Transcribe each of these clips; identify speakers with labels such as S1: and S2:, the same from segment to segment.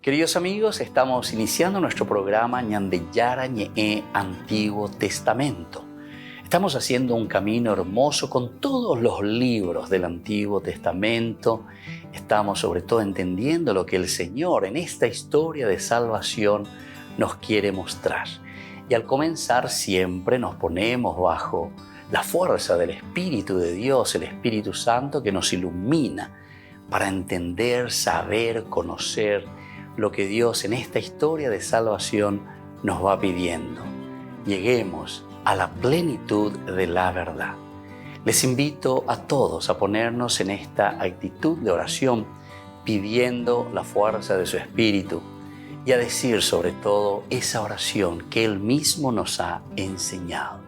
S1: Queridos amigos, estamos iniciando nuestro programa Ñandeyara Ñe'e Antiguo Testamento. Estamos haciendo un camino hermoso con todos los libros del Antiguo Testamento. Estamos sobre todo entendiendo lo que el Señor en esta historia de salvación nos quiere mostrar. Y al comenzar siempre nos ponemos bajo la fuerza del Espíritu de Dios, el Espíritu Santo que nos ilumina para entender, saber, conocer lo que Dios en esta historia de salvación nos va pidiendo. Lleguemos a la plenitud de la verdad. Les invito a todos a ponernos en esta actitud de oración, pidiendo la fuerza de su Espíritu y a decir sobre todo esa oración que Él mismo nos ha enseñado.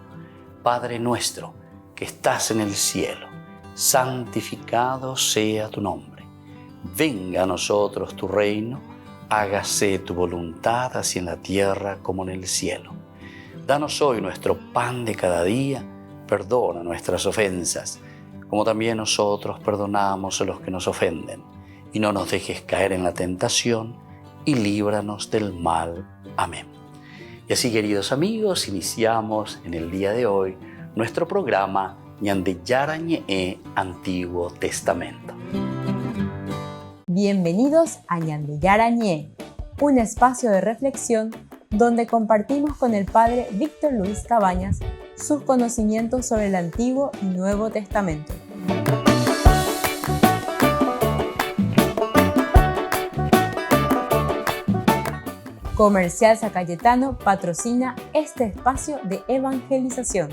S1: Padre nuestro que estás en el cielo, santificado sea tu nombre. Venga a nosotros tu reino, hágase tu voluntad así en la tierra como en el cielo. Danos hoy nuestro pan de cada día, perdona nuestras ofensas, como también nosotros perdonamos a los que nos ofenden. Y no nos dejes caer en la tentación, y líbranos del mal. Amén. Y así, queridos amigos, iniciamos en el día de hoy nuestro programa Ñandeyara Ñe'e Antiguo Testamento.
S2: Bienvenidos a Ñandeyara Ñe'e, un espacio de reflexión donde compartimos con el Padre Víctor Luis Cabañas sus conocimientos sobre el Antiguo y Nuevo Testamento. Comercial San Cayetano patrocina este espacio de evangelización.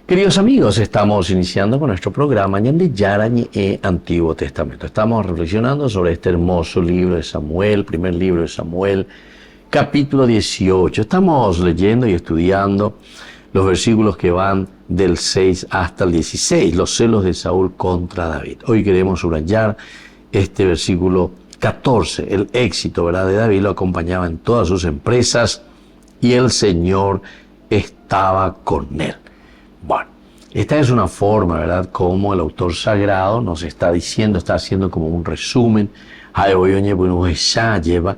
S3: Queridos amigos, estamos iniciando con nuestro programa Ñandeyara Ñe'e Antiguo Testamento. Estamos reflexionando sobre este hermoso libro de Samuel, primer libro de Samuel, capítulo 18. Estamos leyendo y estudiando los versículos que van del 6 hasta el 16, los celos de Saúl contra David. Hoy queremos subrayar este versículo 14, el éxito, ¿verdad?, de David lo acompañaba en todas sus empresas y el Señor estaba con él. Bueno, esta es una forma, ¿verdad?, como el autor sagrado nos está diciendo, está haciendo como un resumen. Lleva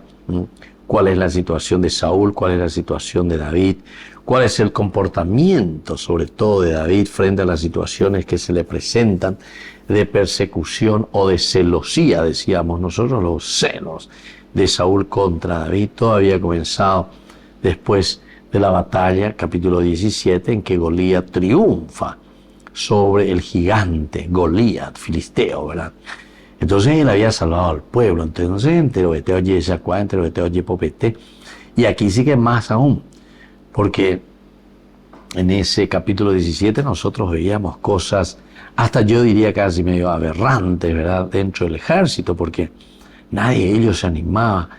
S3: cuál es la situación de Saúl, cuál es la situación de David, cuál es el comportamiento, sobre todo de David, frente a las situaciones que se le presentan de persecución o de celosía, decíamos nosotros, los celos de Saúl contra David. Todo había comenzado después de la batalla, capítulo 17, en que Goliat triunfa sobre el gigante Goliat, filisteo, ¿verdad? Entonces él había salvado al pueblo. Entonces, y aquí sí que más aún, porque en ese capítulo 17 nosotros veíamos cosas, hasta yo diría casi medio aberrantes, ¿verdad?, dentro del ejército, porque nadie de ellos se animaba.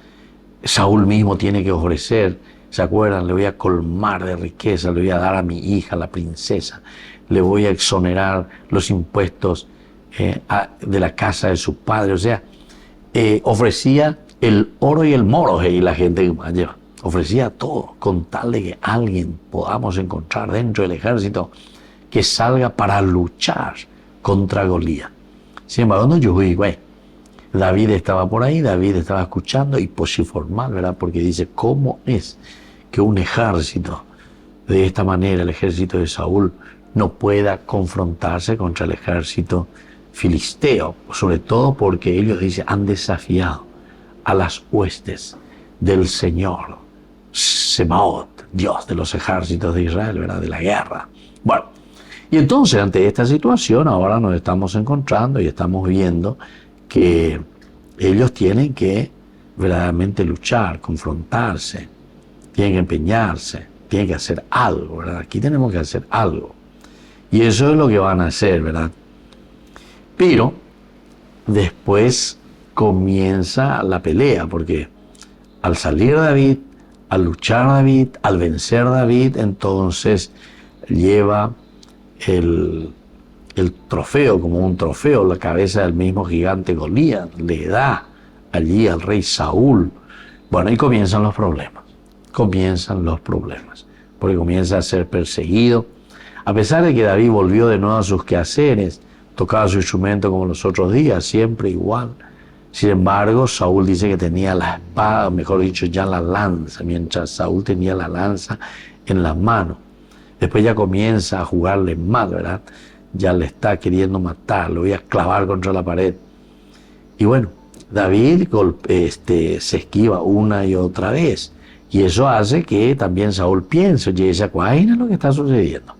S3: Saúl mismo tiene que ofrecer, ¿se acuerdan? Le voy a colmar de riqueza, le voy a dar a mi hija, la princesa, le voy a exonerar los impuestos de la casa de su padre. O sea, ofrecía el oro y el moro, y la gente que más lleva. Ofrecía todo con tal de que alguien podamos encontrar dentro del ejército que salga para luchar contra Goliat. Sin embargo, no, David estaba por ahí, David estaba escuchando y formal, ¿verdad? Porque dice, ¿cómo es que un ejército de esta manera, el ejército de Saúl, no pueda confrontarse contra el ejército filisteo? Sobre todo porque ellos, dice, han desafiado a las huestes del Señor, Sebaot, Dios de los ejércitos de Israel, ¿verdad?, de la guerra. Bueno, y entonces ante esta situación ahora nos estamos encontrando y estamos viendo que ellos tienen que verdaderamente luchar, confrontarse, tienen que empeñarse, tienen que hacer algo, ¿verdad? Aquí tenemos que hacer algo. Y eso es lo que van a hacer, ¿verdad? Pero después comienza la pelea, porque al salir David, al luchar David, al vencer David, entonces lleva el trofeo, como un trofeo, la cabeza del mismo gigante Goliat, le da allí al rey Saúl. Bueno, y comienzan los problemas, porque comienza a ser perseguido. A pesar de que David volvió de nuevo a sus quehaceres, tocaba su instrumento como los otros días, siempre igual. Sin embargo, Saúl dice que tenía la espada, mejor dicho, ya la lanza, mientras Saúl tenía la lanza en las manos. Después ya comienza a jugarle mal, ¿verdad? Ya le está queriendo matar, lo voy a clavar contra la pared. Y bueno, David se esquiva una y otra vez. Y eso hace que también Saúl piense, oye, esa cuaina es lo que está sucediendo.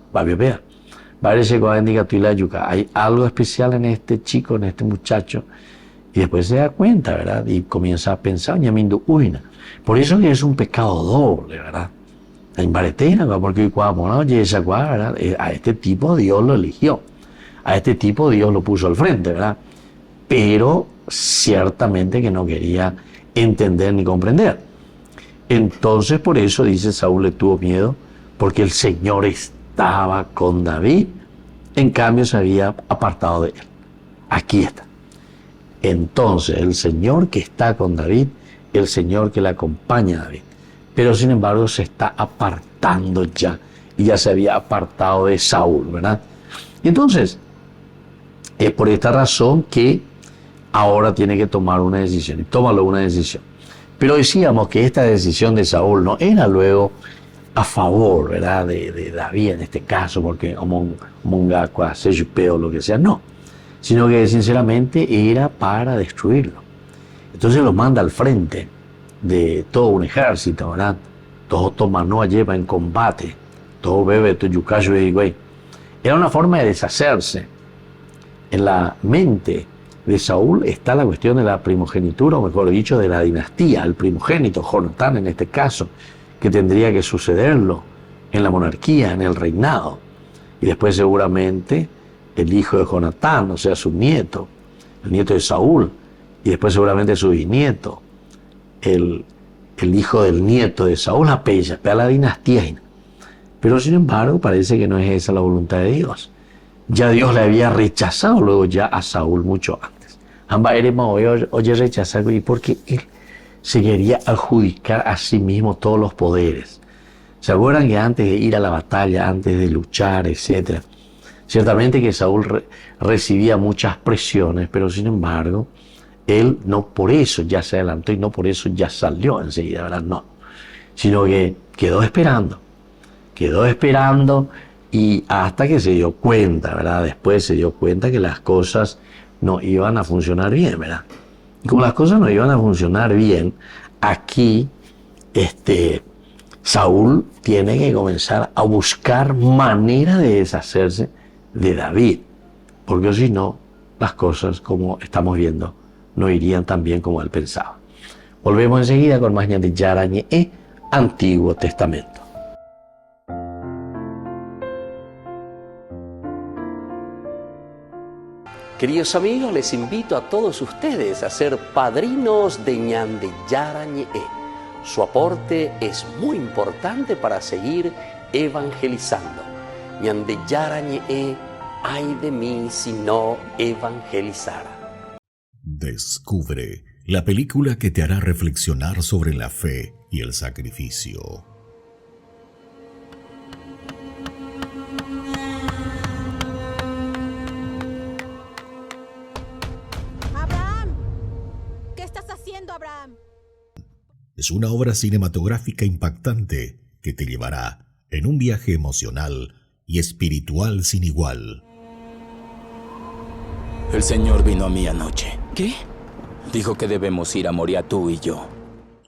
S3: Hay algo especial en este chico, en este muchacho. Y después se da cuenta, ¿verdad? Y comienza a pensar, por eso que es un pecado doble, ¿verdad? Porque ¿verdad? A este tipo Dios lo eligió. A este tipo Dios lo puso al frente, ¿verdad? Pero ciertamente que no quería entender ni comprender. Entonces por eso dice Saúl le tuvo miedo, porque el Señor estaba con David, en cambio se había apartado de él. Aquí está. Entonces el Señor que está con David, el Señor que le acompaña a David, pero sin embargo se está apartando ya, y ya se había apartado de Saúl, ¿verdad? Y entonces es por esta razón que ahora tiene que tomar una decisión, y tómalo una decisión. Pero decíamos que esta decisión de Saúl no era luego a favor, ¿verdad?, de David en este caso, porque Mongacua, Sejupeo, lo que sea, no, sino que sinceramente era para destruirlo. Entonces lo manda al frente de todo un ejército, ¿verdad? Todo Tomanoa lleva en combate, todo bebe, todo yucayo y güey. Era una forma de deshacerse. En la mente de Saúl está la cuestión de la primogenitura, o mejor dicho, de la dinastía, el primogénito, Jonatán en este caso, que tendría que sucederlo en la monarquía, en el reinado. Y después seguramente el hijo de Jonatán, o sea, su nieto, el nieto de Saúl, y después seguramente su bisnieto, el hijo del nieto de Saúl, a la dinastía. Pero sin embargo parece que no es esa la voluntad de Dios. Ya Dios le había rechazado luego ya a Saúl mucho antes. Oye, rechazar, y porque él se quería adjudicar a sí mismo todos los poderes. ¿Se acuerdan que antes de ir a la batalla, antes de luchar, etcétera? Ciertamente que Saúl recibía muchas presiones, pero sin embargo, él no por eso ya se adelantó y no por eso ya salió enseguida, ¿verdad? No, sino que quedó esperando y hasta que se dio cuenta, ¿verdad? Después se dio cuenta que las cosas no iban a funcionar bien, ¿verdad? Y como las cosas no iban a funcionar bien, aquí Saúl tiene que comenzar a buscar manera de deshacerse de David, porque si no, las cosas, como estamos viendo, no irían tan bien como él pensaba. Volvemos enseguida con más Ñan Yara Ñe, Antiguo Testamento.
S1: Queridos amigos, les invito a todos ustedes a ser padrinos de Ñan Yara Ñe. Su aporte es muy importante para seguir evangelizando. Ñan Yara Ñe, ay de mí si no evangelizara.
S4: Descubre la película que te hará reflexionar sobre la fe y el sacrificio.
S5: ¡Abraham! ¿Qué estás haciendo, Abraham?
S4: Es una obra cinematográfica impactante que te llevará en un viaje emocional y espiritual sin igual.
S6: El Señor vino a mí anoche. ¿Qué? Dijo que debemos ir a Moria, tú y yo.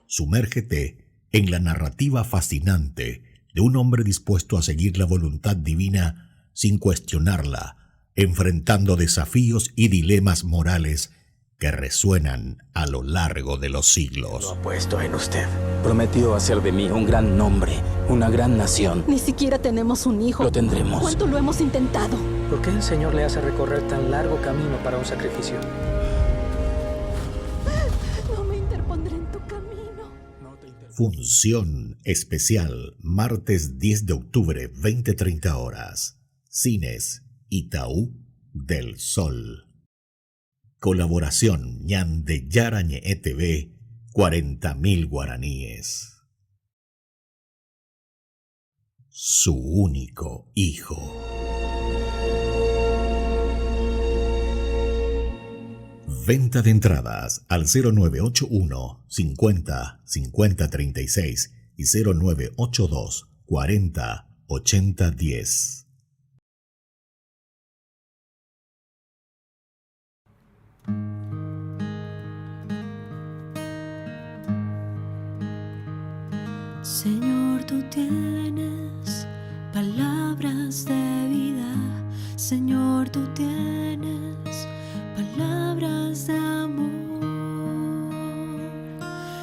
S4: Sumérgete en la narrativa fascinante de un hombre dispuesto a seguir la voluntad divina sin cuestionarla, enfrentando desafíos y dilemas morales que resuenan a lo largo de los siglos.
S6: Lo apuesto en usted. Prometió hacer de mí un gran nombre, una gran nación.
S5: Ni siquiera tenemos un hijo.
S6: Lo tendremos.
S5: ¿Cuánto lo hemos intentado?
S7: ¿Por qué el Señor le hace recorrer tan largo camino para un sacrificio?
S5: No me interpondré en tu camino.
S4: Función especial, martes 10 de octubre, 20:30 horas. Cines Itaú del Sol. Colaboración Ñan Yara Ñe TV, 40.000 guaraníes. Su único hijo. Venta de entradas al 0981 50 50 36 y 0982 40 80 10.
S5: Señor, tú tienes palabras de vida. Señor, tú tienes palabras de amor.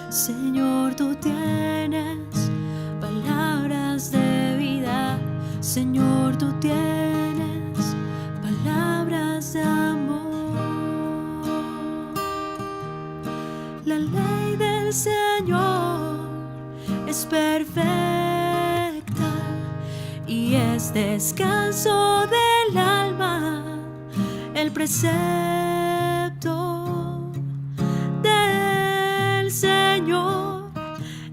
S5: Señor, tú tienes palabras de vida. Señor, tú tienes palabras de amor. La ley del Señor es perfecta y es descanso del alma. El precepto del Señor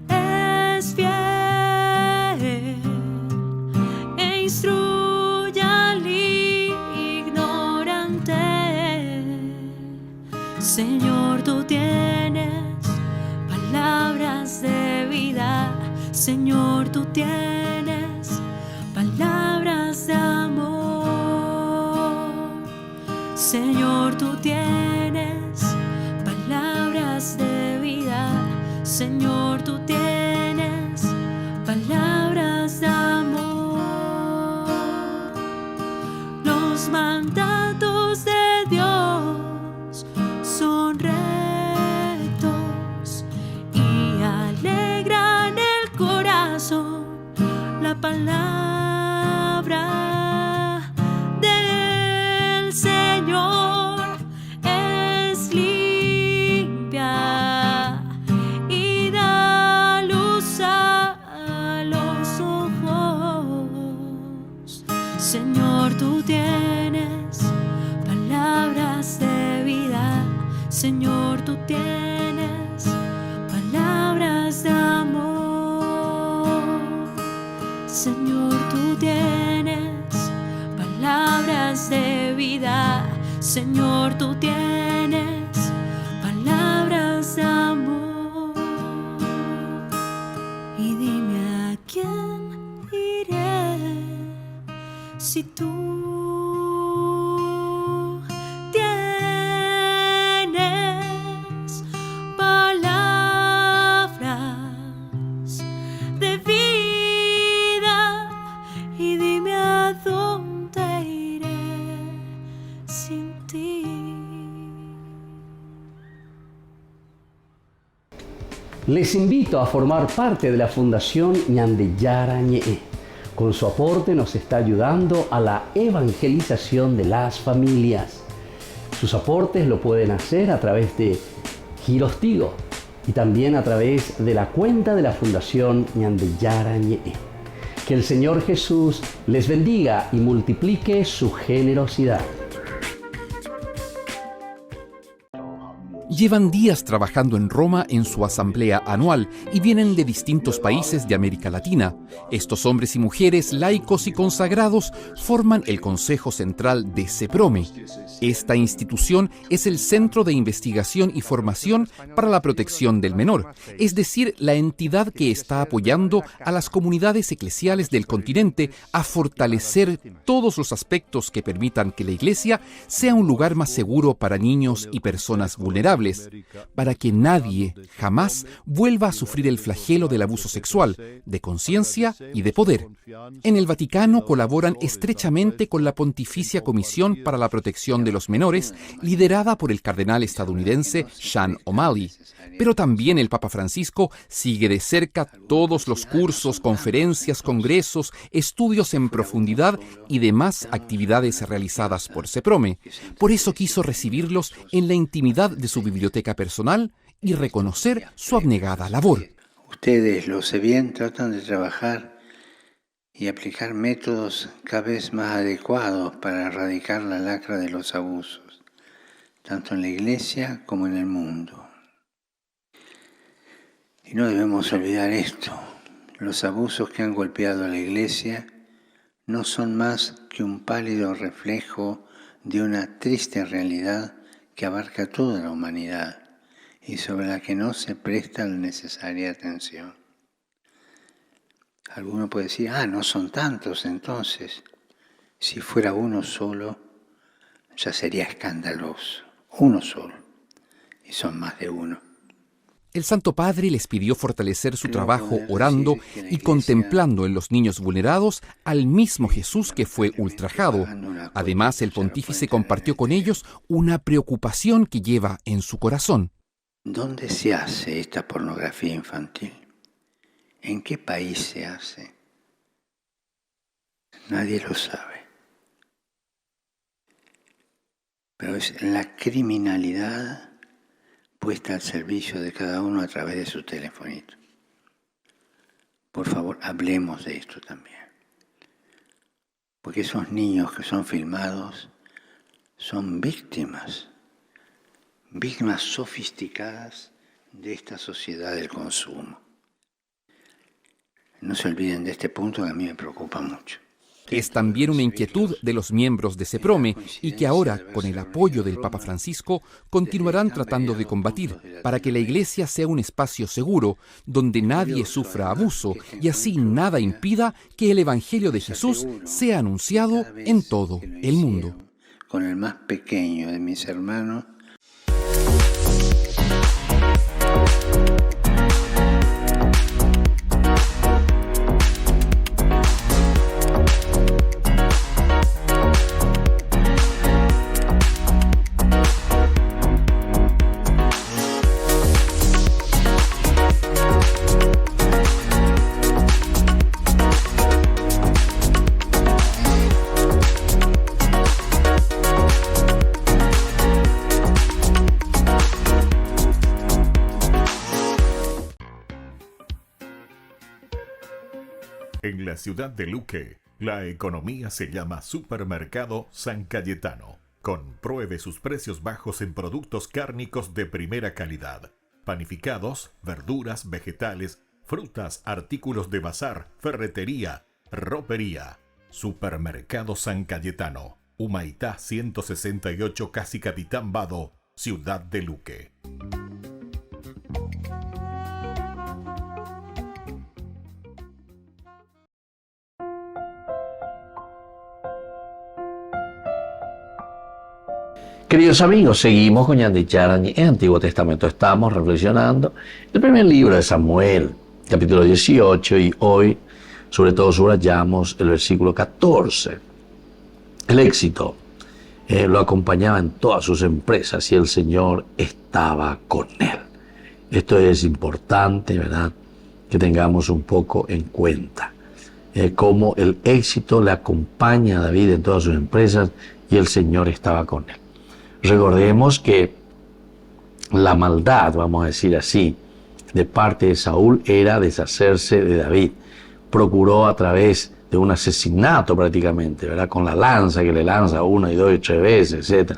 S5: es fiel e instruye al ignorante. Señor, tú tienes palabras de vida. Señor, tú tienes palabras de amor. Señor, tú tienes palabras de vida. Señor, tú tienes palabras de amor. Los mandatos de Dios son rectos y alegran el corazón. La palabra del Señor es limpia y da luz a los ojos. Señor, tú tienes palabras de vida. Señor, tú tienes palabras de amor. Señor, tú tienes palabras de vida. Señor, tú tienes palabras de amor. Y dime a quién iré si tú tienes palabras de vida. Y dime a dónde iré sin ti.
S1: Les invito a formar parte de la Fundación Ñandeyara Ñe'e. Con su aporte nos está ayudando a la evangelización de las familias. Sus aportes lo pueden hacer a través de Giros Tigo y también a través de la cuenta de la Fundación Ñandeyara Ñe'e. Que el Señor Jesús les bendiga y multiplique su generosidad.
S8: Llevan días trabajando en Roma en su asamblea anual y vienen de distintos países de América Latina. Estos hombres y mujeres laicos y consagrados forman el Consejo Central de CEPROME. Esta institución es el Centro de Investigación y Formación para la Protección del Menor, es decir, la entidad que está apoyando a las comunidades eclesiales del continente a fortalecer todos los aspectos que permitan que la Iglesia sea un lugar más seguro para niños y personas vulnerables, para que nadie jamás vuelva a sufrir el flagelo del abuso sexual, de conciencia y de poder. En el Vaticano colaboran estrechamente con la Pontificia Comisión para la Protección de los Menores, liderada por el cardenal estadounidense Sean O'Malley. Pero también el Papa Francisco sigue de cerca todos los cursos, conferencias, congresos, estudios en profundidad y demás actividades realizadas por CEPROME. Por eso quiso recibirlos en la intimidad de su biblioteca personal y reconocer su abnegada labor.
S9: Ustedes, lo sé bien, tratan de trabajar y aplicar métodos cada vez más adecuados para erradicar la lacra de los abusos, tanto en la Iglesia como en el mundo. Y no debemos olvidar esto: los abusos que han golpeado a la Iglesia no son más que un pálido reflejo de una triste realidad que abarca toda la humanidad y sobre la que no se presta la necesaria atención. Alguno puede decir, no son tantos entonces. Si fuera uno solo, ya sería escandaloso. Uno solo. Y son más de uno.
S8: El Santo Padre les pidió fortalecer su trabajo orando y contemplando en los niños vulnerados al mismo Jesús que fue ultrajado. Además, el pontífice compartió con ellos una preocupación que lleva en su corazón.
S9: ¿Dónde se hace esta pornografía infantil? ¿En qué país se hace? Nadie lo sabe. Pero es la criminalidad puesta al servicio de cada uno a través de su telefonito. Por favor, hablemos de esto también. Porque esos niños que son filmados son víctimas sofisticadas de esta sociedad del consumo. No se olviden de este punto que a mí me preocupa mucho.
S8: Es también una inquietud de los miembros de CEPROME y que ahora, con el apoyo del Papa Francisco, continuarán tratando de combatir para que la Iglesia sea un espacio seguro donde nadie sufra abuso y así nada impida que el Evangelio de Jesús sea anunciado en todo el mundo.
S9: Con el más pequeño de mis hermanos,
S4: En la ciudad de Luque, la economía se llama Supermercado San Cayetano. Compruebe sus precios bajos en productos cárnicos de primera calidad. Panificados, verduras, vegetales, frutas, artículos de bazar, ferretería, ropería. Supermercado San Cayetano. Humaitá 168, Casi Capitán Vado, ciudad de Luque.
S3: Queridos amigos, seguimos con Ñande Yarañe en Antiguo Testamento. Estamos reflexionando el primer libro de Samuel, capítulo 18, y hoy sobre todo subrayamos el versículo 14. El éxito lo acompañaba en todas sus empresas y el Señor estaba con él. Esto es importante, ¿verdad?, que tengamos un poco en cuenta. Cómo el éxito le acompaña a David en todas sus empresas y el Señor estaba con él. Recordemos que la maldad, vamos a decir así, de parte de Saúl era deshacerse de David. Procuró a través de un asesinato prácticamente, ¿verdad?, con la lanza que le lanza 1 y 2 y 3 veces, etc.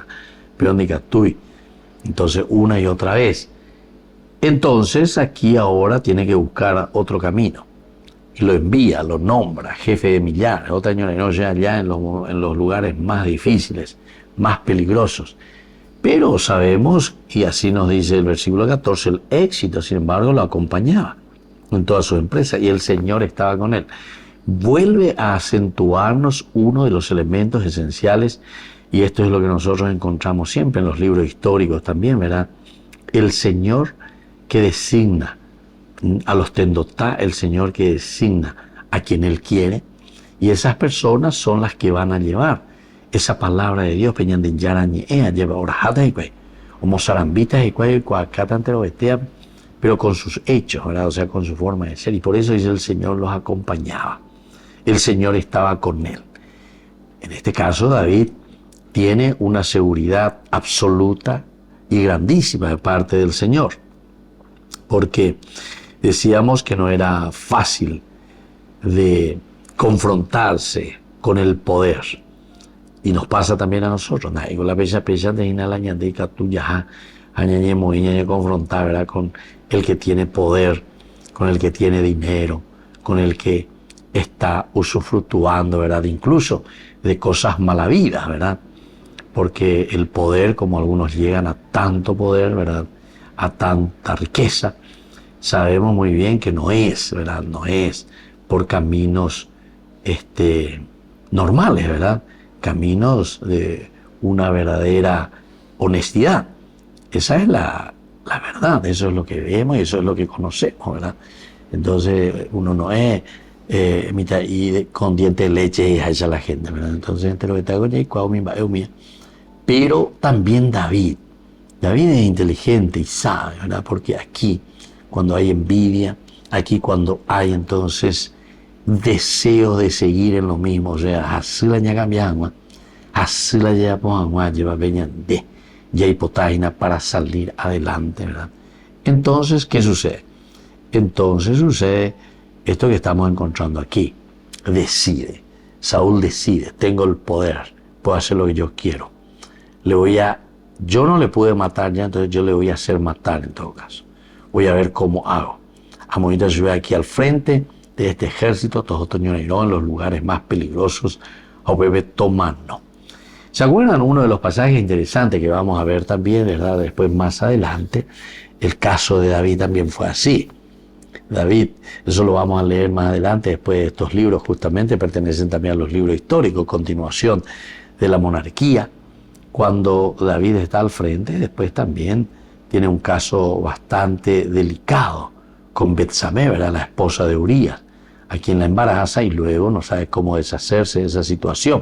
S3: Peón de Catuy. Entonces, una y otra vez. Entonces, aquí ahora tiene que buscar otro camino. Y lo envía, lo nombra jefe de millares. Otra señora no llega allá en los lugares más difíciles, más peligrosos. Pero sabemos, y así nos dice el versículo 14, el éxito, sin embargo, lo acompañaba en toda su empresa y el Señor estaba con él. Vuelve a acentuarnos uno de los elementos esenciales, y esto es lo que nosotros encontramos siempre en los libros históricos también, ¿verdad? El Señor que designa a los tendotá, el Señor que designa a quien Él quiere, y esas personas son las que van a llevar esa palabra de Dios, Peñandín Yarañe, lleva orajata y cuay, como zarambitas y cuay, cuacatantero bestia, pero con sus hechos, ¿verdad? O sea, con su forma de ser. Y por eso dice el Señor los acompañaba. El Señor estaba con él. En este caso, David tiene una seguridad absoluta y grandísima de parte del Señor. Porque decíamos que no era fácil de confrontarse con el poder. Y nos pasa también a nosotros. Con la pecha de inalañandica tuya, confrontar, ¿verdad?, con el que tiene poder, con el que tiene dinero, con el que está usufructuando, ¿verdad?, incluso de cosas malavidas, ¿verdad? porque el poder, como algunos llegan a tanto poder, ¿verdad?, a tanta riqueza, sabemos muy bien que no es, ¿verdad?, no es por caminos normales, ¿verdad?, caminos de una verdadera honestidad. Esa es la verdad, eso es lo que vemos y eso es lo que conocemos, ¿verdad? Entonces uno no es y con dientes de leche y a la gente, ¿verdad? Entonces entre lo que está con mía. Pero también David es inteligente y sabe, ¿verdad? Porque aquí, cuando hay envidia, aquí cuando hay entonces deseos de seguir en lo mismo, o sea, así la ñagambiangua, así la lleva lleva veñande, ya hipotaina para salir adelante, ¿verdad? Entonces, ¿qué sucede? Entonces sucede esto que estamos encontrando aquí. Decide, Saúl decide, tengo el poder, puedo hacer lo que yo quiero. Yo no le pude matar ya, entonces yo le voy a hacer matar en todo caso. Voy a ver cómo hago. A Monita se ve aquí al frente de este ejército, todos en los lugares más peligrosos, a bebé tomando. ¿Se acuerdan uno de los pasajes interesantes que vamos a ver también, ¿verdad? Después más adelante, el caso de David también fue así. David, eso lo vamos a leer más adelante, después de estos libros justamente pertenecen también a los libros históricos, continuación de la monarquía. Cuando David está al frente, después también tiene un caso bastante delicado con Betsabé, ¿verdad?, la esposa de Urías, a quien la embaraza y luego no sabe cómo deshacerse de esa situación.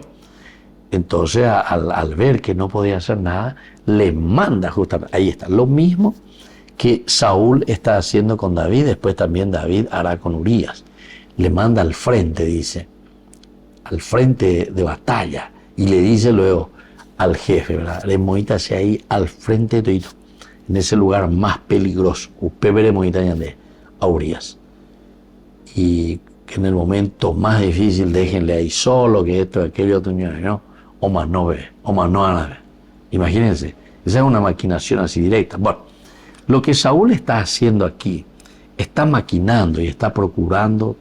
S3: Entonces, al ver que no podía hacer nada, le manda justamente, ahí está, lo mismo que Saúl está haciendo con David, después también David hará con Urías. Le manda al frente, dice, al frente de batalla, y le dice luego al jefe, ¿verdad?, le moítase ahí al frente de todo, en ese lugar más peligroso, upebere moítañande a Urías. Y que en el momento más difícil déjenle ahí solo, que esto, aquello, otro, ¿no? O más no ve, o más no van a ver. Imagínense, esa es una maquinación así directa. Bueno, lo que Saúl está haciendo aquí, está maquinando y está procurando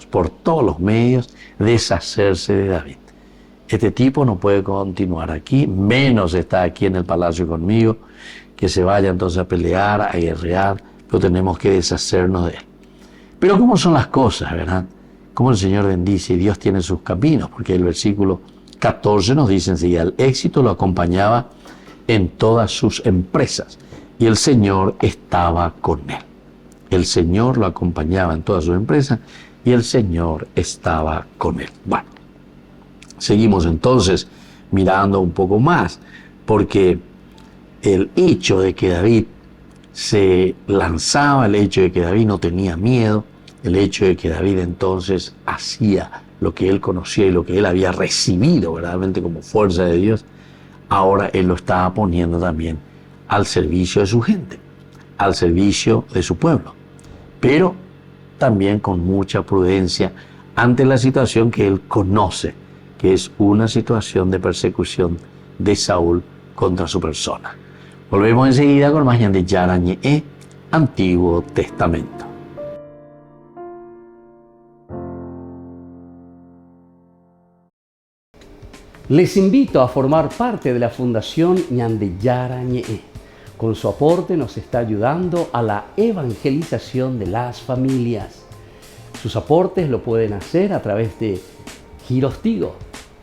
S3: por todos los medios, deshacerse de David. Este tipo no puede continuar aquí, menos está aquí en el palacio conmigo, que se vaya entonces a pelear, a guerrear, pero tenemos que deshacernos de él. Pero ¿cómo son las cosas, verdad? ¿Cómo el Señor bendice y Dios tiene sus caminos? Porque el versículo 14 nos dice enseguida, el éxito lo acompañaba en todas sus empresas y el Señor estaba con él. El Señor lo acompañaba en todas sus empresas y el Señor estaba con él. Bueno, seguimos entonces mirando un poco más, porque el hecho de que David se lanzaba, el hecho de que David no tenía miedo, el hecho de que David entonces hacía lo que él conocía y lo que él había recibido verdaderamente como fuerza de Dios, ahora él lo estaba poniendo también al servicio de su gente, al servicio de su pueblo, pero también con mucha prudencia ante la situación que él conoce, que es una situación de persecución de Saúl contra su persona. Volvemos enseguida con más de Yarañe, Antiguo Testamento.
S1: Les invito a formar parte de la Fundación Ñandeyara Ñe'e. Con su aporte nos está ayudando a la evangelización de las familias. Sus aportes lo pueden hacer a través de Giros Tigo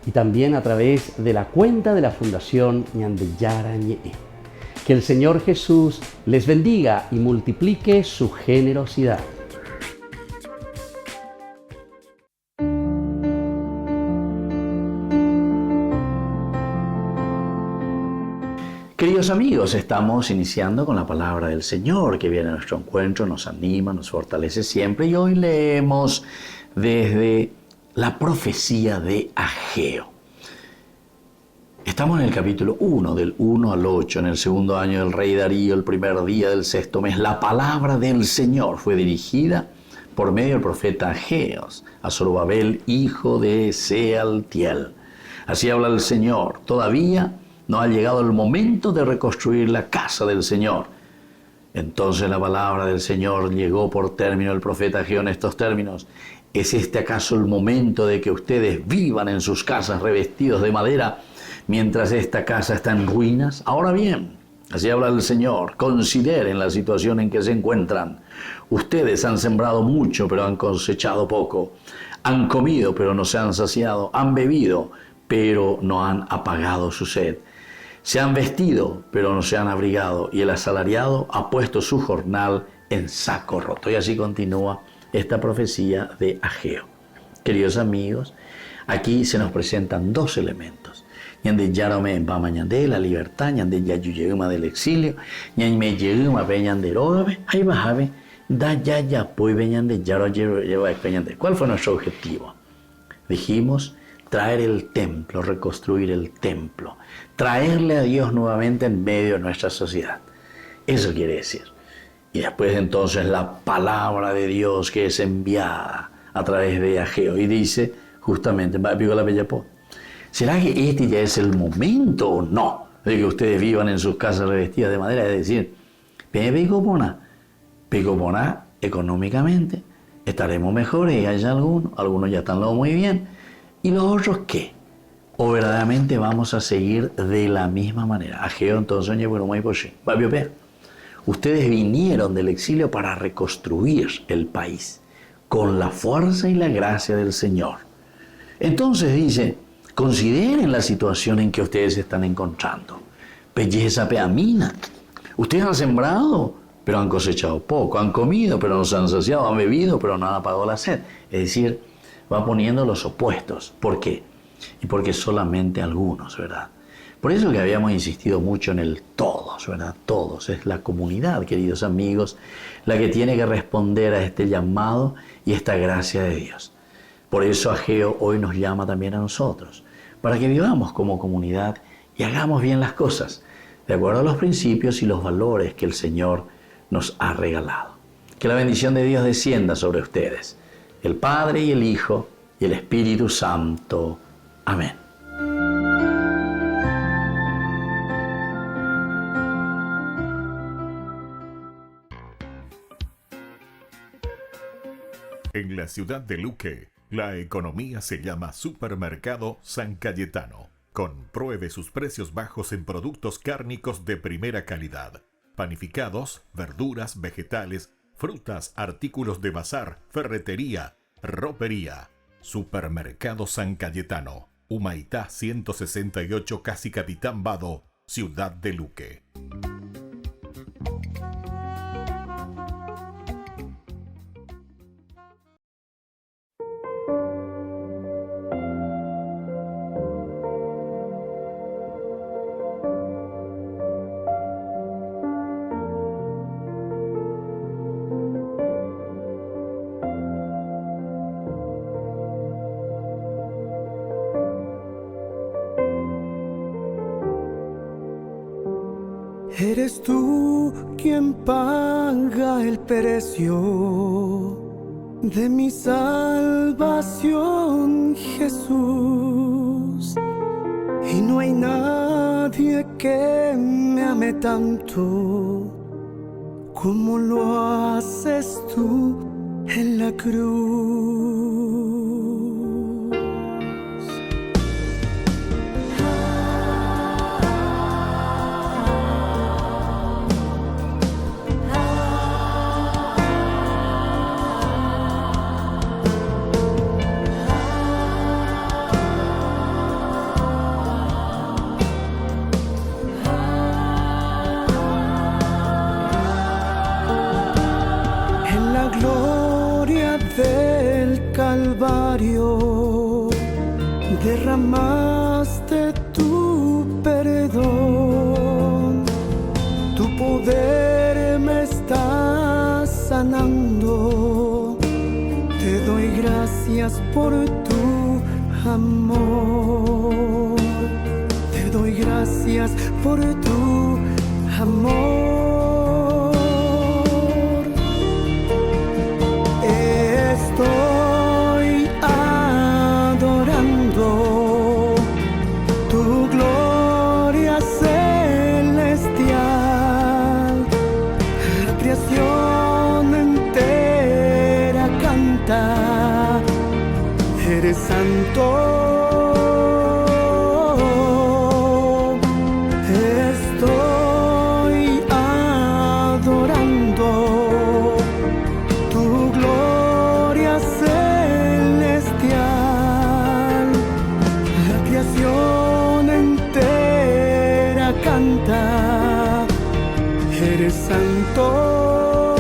S1: y también a través de la cuenta de la Fundación Ñandeyara Ñe'e. Que el Señor Jesús les bendiga y multiplique su generosidad. Queridos amigos, estamos iniciando con la palabra del Señor que viene a nuestro encuentro, nos anima, nos fortalece siempre y hoy leemos desde la profecía de Ageo. Estamos en el capítulo 1, del 1 al 8, en el segundo año del rey Darío, el primer día del sexto mes. La palabra del Señor fue dirigida por medio del profeta Ageos a Zorobabel, hijo de Sealtiel. Así habla el Señor, todavía no ha llegado el momento de reconstruir la casa del Señor. Entonces la palabra del Señor llegó por término del profeta Ageo en estos términos. ¿Es este acaso el momento de que ustedes vivan en sus casas revestidos de madera,
S3: mientras esta casa está en ruinas? Ahora bien, así habla el Señor, consideren la situación en que se encuentran. Ustedes han sembrado mucho, pero han cosechado poco. Han comido, pero no se han saciado. Han bebido, pero no han apagado su sed. Se han vestido, pero no se han abrigado. Y el asalariado ha puesto su jornal en saco roto. Y así continúa esta profecía de Ageo. Queridos amigos, aquí se nos presentan dos elementos. Ñande yarome en pama ñande la libertad, ñande yayuyeguma del exilio, ñande yeguma peñande rogabe, ahí bajabe, da ya pues veñande yaro lleva peñande. ¿Cuál fue nuestro objetivo? Dijimos traer el templo, reconstruir el templo, traerle a Dios nuevamente en medio de nuestra sociedad. Eso quiere decir. Y después entonces la palabra de Dios que es enviada a través de Ageo y dice justamente, ¿será que este ya es el momento o no de que ustedes vivan en sus casas revestidas de madera? Es decir, Picopona económicamente, estaremos mejores y hay algunos ya están muy bien. ¿Y los otros qué? ¿O verdaderamente vamos a seguir de la misma manera? Ageo entonces, ustedes vinieron del exilio para reconstruir el país con la fuerza y la gracia del Señor. Entonces dice, consideren la situación en que ustedes se están encontrando. Belleza peamina. Ustedes han sembrado, pero han cosechado poco. Han comido, pero no se han saciado. Han bebido, pero no han apagado la sed. Es decir, va poniendo los opuestos. ¿Por qué? Y porque solamente algunos, ¿verdad? Por eso que habíamos insistido mucho en el todos, ¿verdad? Todos. Es la comunidad, queridos amigos, la que tiene que responder a este llamado y esta gracia de Dios. Por eso Ageo hoy nos llama también a nosotros, para que vivamos como comunidad y hagamos bien las cosas, de acuerdo a los principios y los valores que el Señor nos ha regalado. Que la bendición de Dios descienda sobre ustedes, el Padre y el Hijo y el Espíritu Santo. Amén.
S4: En la ciudad de Luque, la economía se llama Supermercado San Cayetano. Compruebe sus precios bajos en productos cárnicos de primera calidad. Panificados, verduras, vegetales, frutas, artículos de bazar, ferretería, ropería. Supermercado San Cayetano. Humaitá 168, Casi Capitán Vado, ciudad de Luque.
S10: Eres tú quien paga el precio de mi salvación, Jesús. Y no hay nadie que me ame tanto como lo haces tú en la cruz. Calvario, derramaste tu perdón, tu poder me está sanando, te doy gracias por tu amor, te doy gracias por tu amor. Estoy adorando tu gloria celestial. La creación entera canta, eres santo. eres santo,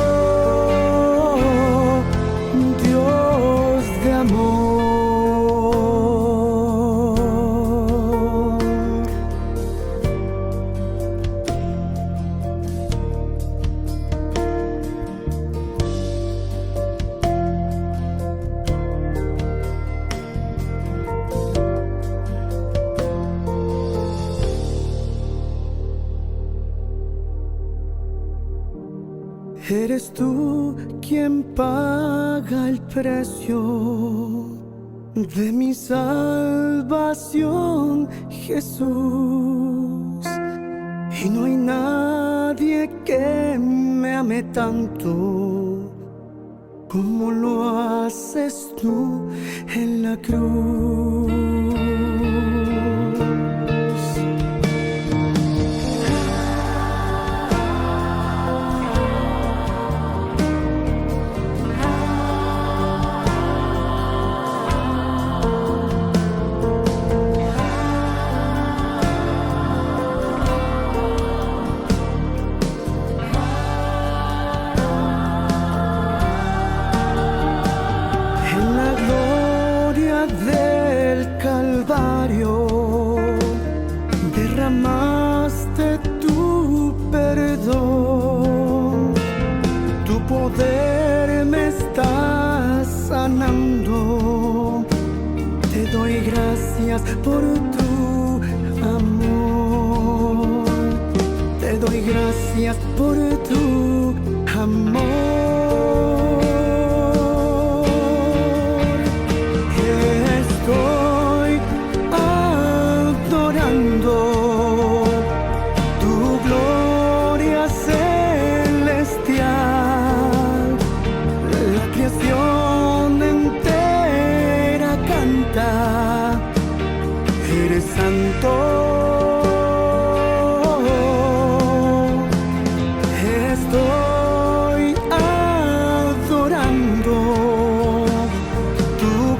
S10: Dios de amor. Eres tú quien paga el precio de mi salvación, Jesús. Y no hay nadie que me ame tanto como lo haces tú en la cruz. Del Calvario derramaste tu perdón, tu poder me está sanando. Te doy gracias por tu amor, te doy gracias por tu amor. Estoy adorando tu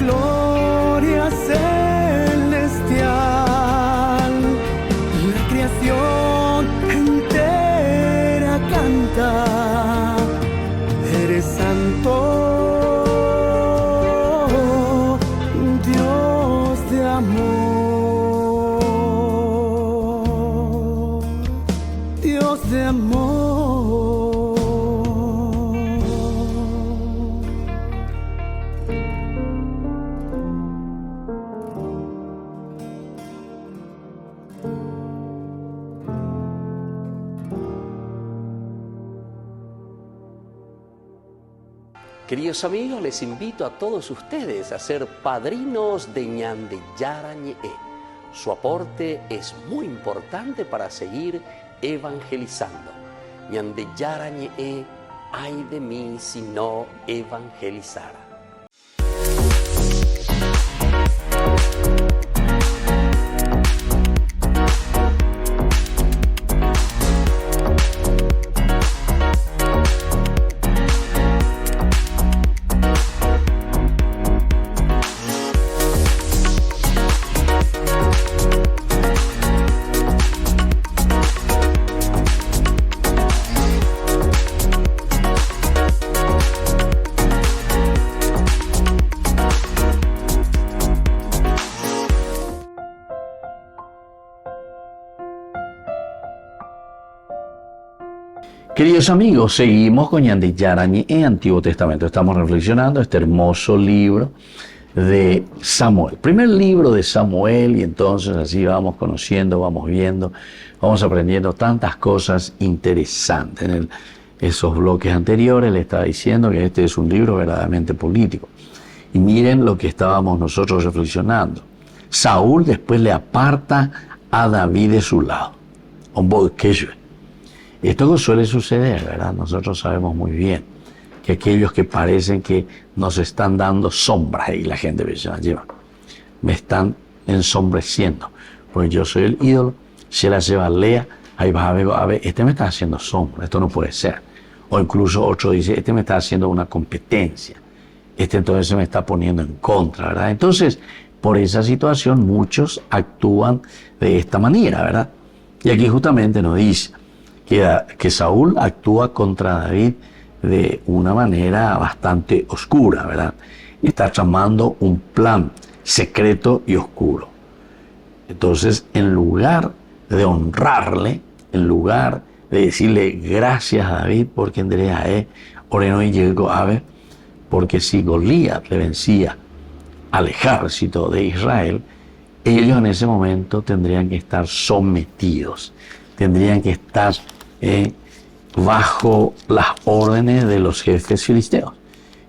S10: gloria celestial. La creación entera canta. Eres santo, Dios de amor, Dios de amor.
S11: Queridos amigos, les invito a todos ustedes a ser padrinos de Ñandeyara Ñe'e. Su aporte es muy importante para seguir evangelizando. Ñandeyara Ñe'e, ay de mí si no evangelizara.
S3: Queridos amigos, seguimos con Ñandeyara Ñe'e, Antiguo Testamento. Estamos reflexionando este hermoso libro de Samuel. Primer libro de Samuel, y entonces así vamos conociendo, vamos viendo, vamos aprendiendo tantas cosas interesantes. En esos bloques anteriores le estaba diciendo que este es un libro verdaderamente político. Y miren lo que estábamos nosotros reflexionando. Saúl después le aparta a David de su lado. Esto suele suceder, ¿verdad? Nosotros sabemos muy bien que aquellos que parecen que nos están dando sombras, y la gente me están ensombreciendo, porque yo soy el ídolo, si la lleva lea, ahí vas a ver, este me está haciendo sombra, esto no puede ser. O incluso otro dice, este me está haciendo una competencia, este entonces se me está poniendo en contra, ¿verdad? Entonces, por esa situación muchos actúan de esta manera, ¿verdad? Y aquí justamente nos dice que Saúl actúa contra David de una manera bastante oscura, ¿verdad? Está tramando un plan secreto y oscuro. Entonces, en lugar de honrarle, en lugar de decirle gracias a David por quien diría oreno y llegó a ver, porque si Goliat le vencía al ejército de Israel, ellos en ese momento tendrían que estar sometidos, tendrían que estar bajo las órdenes de los jefes filisteos.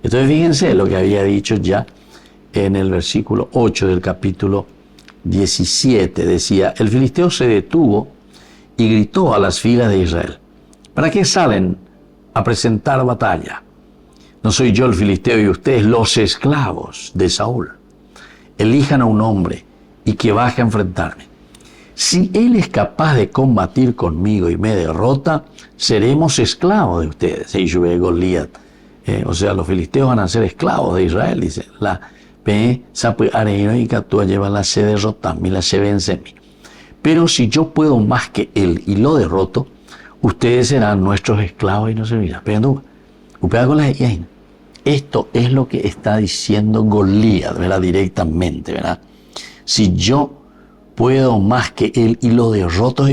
S3: Entonces fíjense lo que había dicho ya en el versículo 8 del capítulo 17. Decía, el filisteo se detuvo y gritó a las filas de Israel, ¿para qué salen a presentar batalla? ¿No soy yo el filisteo y ustedes los esclavos de Saúl? Elijan a un hombre y que baje a enfrentarme. Si él es capaz de combatir conmigo y me derrota, seremos esclavos de ustedes. Y yo Goliat. O sea, los filisteos van a ser esclavos de Israel, dice. La y Catúa lleva la se derrota, la se vence. Pero si yo puedo más que él y lo derroto, ustedes serán nuestros esclavos y no servirán. Esto es lo que está diciendo Goliat, ¿verdad? Directamente, ¿verdad? Si yo puedo más que él y lo derroto,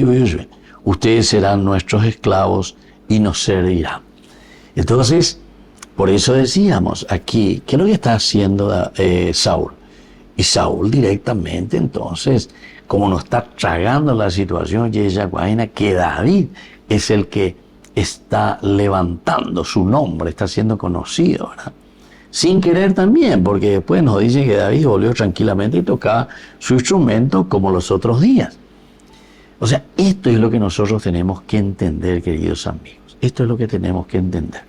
S3: ustedes serán nuestros esclavos y nos servirán. Entonces, por eso decíamos aquí, ¿qué es lo que está haciendo Saúl? Y Saúl directamente, entonces, como no está tragando la situación, que David es el que está levantando su nombre, está siendo conocido, ¿verdad? Sin querer también, porque después nos dice que David volvió tranquilamente y tocaba su instrumento como los otros días. O sea, esto es lo que nosotros tenemos que entender, queridos amigos. Esto es lo que tenemos que entender.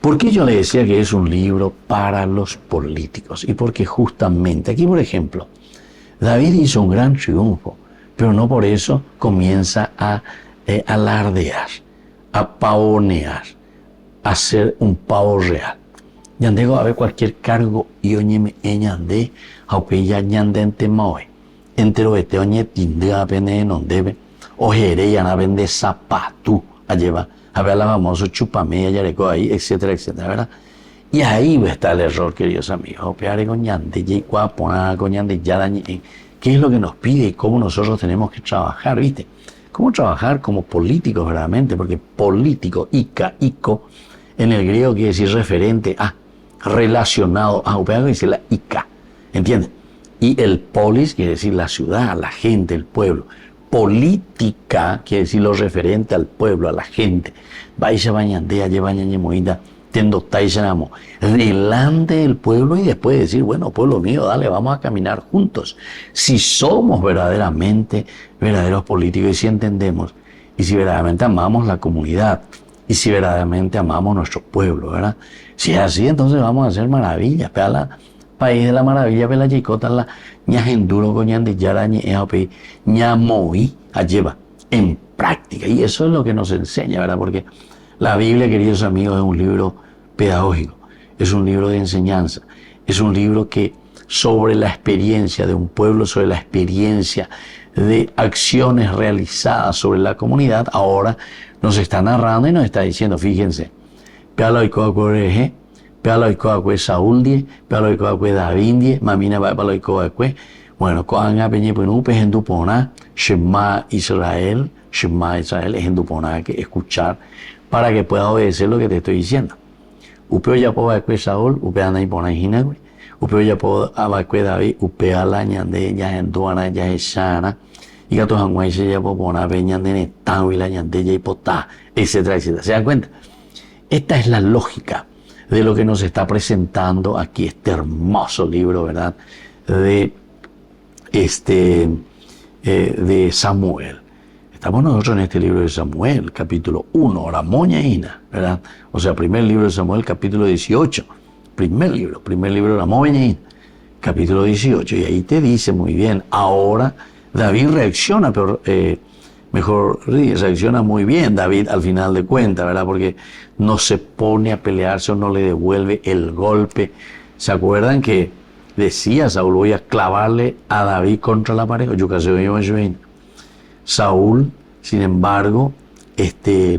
S3: ¿Por qué yo le decía que es un libro para los políticos? Y porque justamente aquí, por ejemplo, David hizo un gran triunfo, pero no por eso comienza a alardear, a pavonear, a ser un pavo real. Yandego a ver cualquier cargo y oñeme ñande, aunque ya ñandente maoe. Entero este oñe tindea pene non debe, ojere ya na vende zapato a llevar, a ver la famoso chupame ya reco ahí, etcétera, etcétera, ¿verdad? Y ahí está el error, queridos amigos. Opeare con ñande, y cuapona con ñande, ya dañe. ¿Qué es lo que nos pide y cómo nosotros tenemos que trabajar, viste? ¿Cómo trabajar como políticos verdaderamente? Porque político, ico, en el griego quiere decir referente a, relacionado a, dice la ica, ¿entienden? Y el polis quiere decir la ciudad, la gente, el pueblo. Política quiere decir lo referente al pueblo, a la gente. Vaya bañandea, lleva ñañemoida, tendo taishanamo, delante del pueblo y después decir, bueno, pueblo mío, dale, vamos a caminar juntos. Si somos verdaderamente verdaderos políticos y si entendemos, y si verdaderamente amamos la comunidad, y si verdaderamente amamos nuestro pueblo, ¿verdad? Si es así, entonces vamos a hacer maravillas. Pea la país de la maravilla, pea la yicota, la ñajenduro, coñandillara, ñamoí, lleva en práctica. Y eso es lo que nos enseña, ¿verdad? Porque la Biblia, queridos amigos, es un libro pedagógico, es un libro de enseñanza, es un libro que sobre la experiencia de un pueblo, sobre la experiencia de acciones realizadas sobre la comunidad, ahora nos está narrando y nos está diciendo, fíjense, pealo y coacuereje, pealo y coacue Saúl die, pealo y coacue David die, mamina va pealo y coacue, bueno, coanga peñe penupe en dupona, Shema Israel es en dupona que escuchar para que pueda obedecer lo que te estoy diciendo. Upeo ya puedo acue Saúl, upeo anda y pona hinagüe, upeo ya puedo abacue David, upeo la ñande ya en duana ya es sana, y gato hanguay se ya puedo poner peñande netao y la ñande ya hipotá, etcétera, etcétera. ¿Se dan cuenta? Esta es la lógica de lo que nos está presentando aquí este hermoso libro, ¿verdad? De Samuel. Estamos nosotros en este libro de Samuel, capítulo 1, la moñaína, ¿verdad? O sea, primer libro de Samuel, capítulo 18. Primer libro de la moñaína, capítulo 18. Y ahí te dice muy bien, ahora David reacciona, pero reacciona muy bien David al final de cuentas, ¿verdad? Porque no se pone a pelearse o no le devuelve el golpe. ¿Se acuerdan que decía Saúl, voy a clavarle a David contra la pared? Saúl, sin embargo,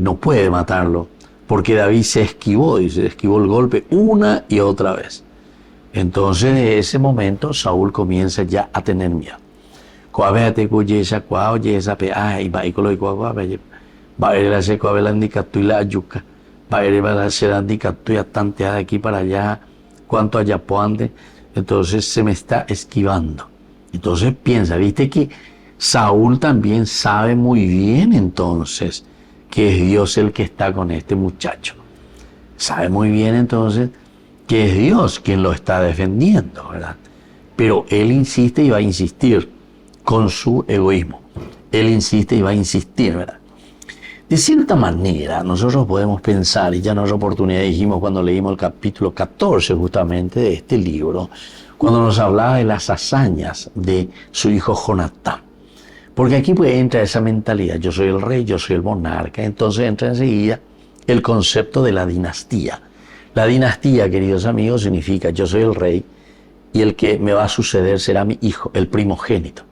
S3: no puede matarlo, porque David se esquivó el golpe una y otra vez. Entonces, de ese momento, Saúl comienza ya a tener miedo. De aquí para allá, cuanto allá puante, entonces se me está esquivando. Entonces piensa, viste que Saúl también sabe muy bien entonces que es Dios el que está con este muchacho. Sabe muy bien entonces que es Dios quien lo está defendiendo, ¿verdad? Pero él insiste y va a insistir con su egoísmo. Él insiste y va a insistir, ¿verdad? De cierta manera, nosotros podemos pensar, y ya en otra oportunidad dijimos cuando leímos el capítulo 14 justamente de este libro, cuando nos hablaba de las hazañas de su hijo Jonatán. Porque aquí pues entra esa mentalidad, yo soy el rey, yo soy el monarca, entonces entra enseguida el concepto de la dinastía. La dinastía, queridos amigos, significa yo soy el rey y el que me va a suceder será mi hijo, el primogénito.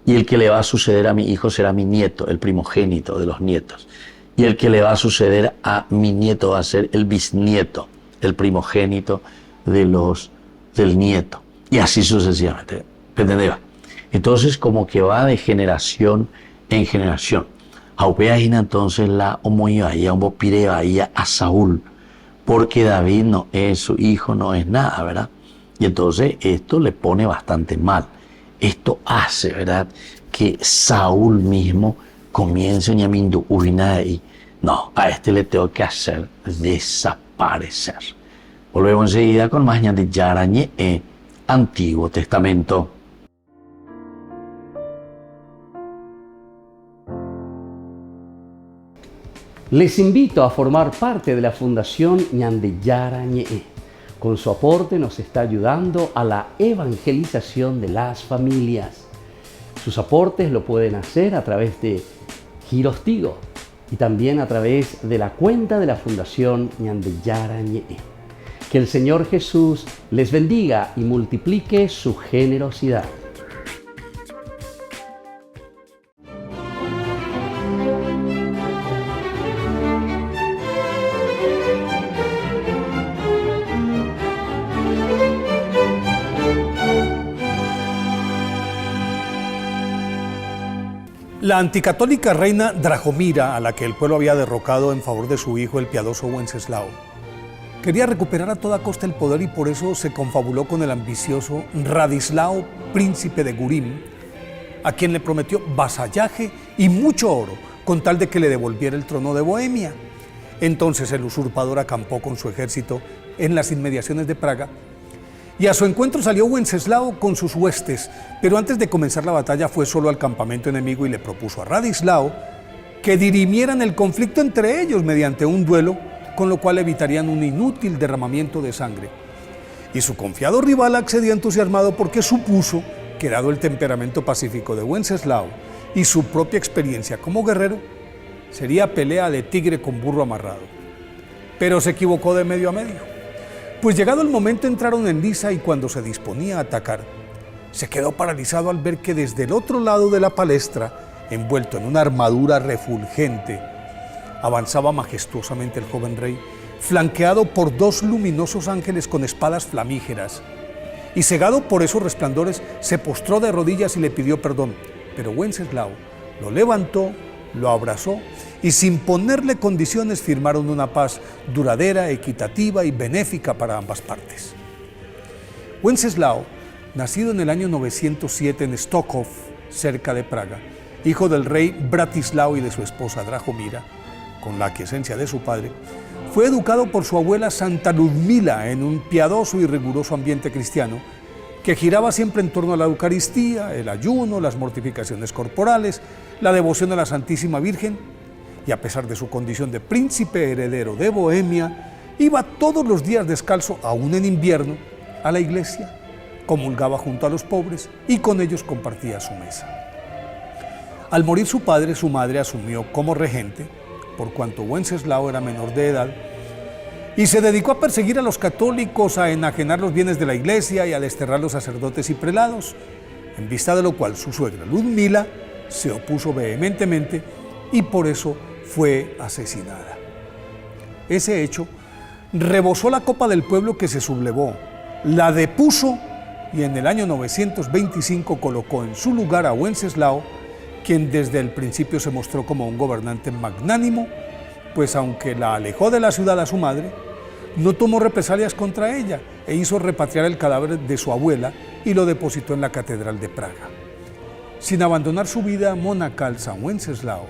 S3: Y el que le va a suceder a mi hijo será mi nieto, el primogénito de los nietos. Y el que le va a suceder a mi nieto va a ser el bisnieto, el primogénito del nieto. Y así sucesivamente. ¿Entendés? Entonces, como que va de generación en generación. Aupéagina entonces la homoibaía, homopirebaía a Saúl, porque David no es su hijo, no es nada, ¿verdad? Y entonces esto le pone bastante mal. Esto hace, ¿verdad?, que Saúl mismo comience ñamindo y no, a este le tengo que hacer desaparecer. Volvemos enseguida con más ñandillara ñe'e, Antiguo Testamento.
S11: Les invito a formar parte de la Fundación Ñandillara Ñe'e. Con su aporte nos está ayudando a la evangelización de las familias. Sus aportes lo pueden hacer a través de Giros Tigo y también a través de la cuenta de la Fundación Ñandillara Ñe'e. Que el Señor Jesús les bendiga y multiplique su generosidad.
S12: La anticatólica reina Drahomira, a la que el pueblo había derrocado en favor de su hijo, el piadoso Wenceslao, quería recuperar a toda costa el poder y por eso se confabuló con el ambicioso Radislao, príncipe de Gurim, a quien le prometió vasallaje y mucho oro, con tal de que le devolviera el trono de Bohemia. Entonces el usurpador acampó con su ejército en las inmediaciones de Praga, y a su encuentro salió Wenceslao con sus huestes, pero antes de comenzar la batalla fue solo al campamento enemigo y le propuso a Radislao que dirimieran el conflicto entre ellos mediante un duelo, con lo cual evitarían un inútil derramamiento de sangre. Y su confiado rival accedió entusiasmado porque supuso que, dado el temperamento pacífico de Wenceslao y su propia experiencia como guerrero, sería pelea de tigre con burro amarrado. Pero se equivocó de medio a medio. Pues llegado el momento entraron en liza y cuando se disponía a atacar, se quedó paralizado al ver que desde el otro lado de la palestra, envuelto en una armadura refulgente, avanzaba majestuosamente el joven rey, flanqueado por dos luminosos ángeles con espadas flamígeras. Y cegado por esos resplandores, se postró de rodillas y le pidió perdón, pero Wenceslao lo levantó, lo abrazó y sin ponerle condiciones firmaron una paz duradera, equitativa y benéfica para ambas partes. Wenceslao, nacido en el año 907 en Stokov, cerca de Praga, hijo del rey Bratislao y de su esposa Drahomira, con la aquiescencia de su padre, fue educado por su abuela Santa Ludmila en un piadoso y riguroso ambiente cristiano que giraba siempre en torno a la Eucaristía, el ayuno, las mortificaciones corporales, la devoción a la Santísima Virgen, y a pesar de su condición de príncipe heredero de Bohemia, iba todos los días descalzo, aún en invierno, a la iglesia, comulgaba junto a los pobres y con ellos compartía su mesa. Al morir su padre, su madre asumió como regente, por cuanto Wenceslao era menor de edad, y se dedicó a perseguir a los católicos, a enajenar los bienes de la iglesia y a desterrar los sacerdotes y prelados, en vista de lo cual su suegra Ludmila se opuso vehementemente y por eso fue asesinada. Ese hecho rebosó la copa del pueblo, que se sublevó, la depuso y en el año 925 colocó en su lugar a Wenceslao, quien desde el principio se mostró como un gobernante magnánimo, pues aunque la alejó de la ciudad a su madre, no tomó represalias contra ella e hizo repatriar el cadáver de su abuela y lo depositó en la Catedral de Praga. Sin abandonar su vida monacal, San Wenceslao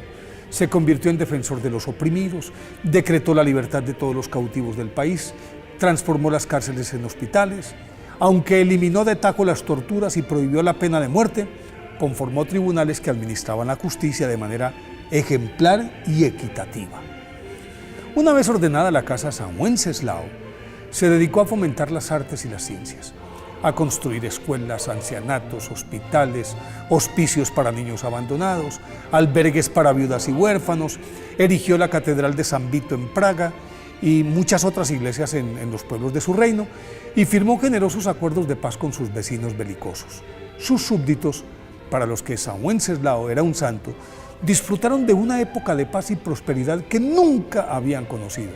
S12: se convirtió en defensor de los oprimidos, decretó la libertad de todos los cautivos del país, transformó las cárceles en hospitales, aunque eliminó de tajo las torturas y prohibió la pena de muerte, conformó tribunales que administraban la justicia de manera ejemplar y equitativa. Una vez ordenada la casa San Wenceslao, se dedicó a fomentar las artes y las ciencias, a construir escuelas, ancianatos, hospitales, hospicios para niños abandonados, albergues para viudas y huérfanos, erigió la Catedral de San Vito en Praga y muchas otras iglesias en los pueblos de su reino, y firmó generosos acuerdos de paz con sus vecinos belicosos. Sus súbditos, para los que San Wenceslao era un santo, disfrutaron de una época de paz y prosperidad que nunca habían conocido.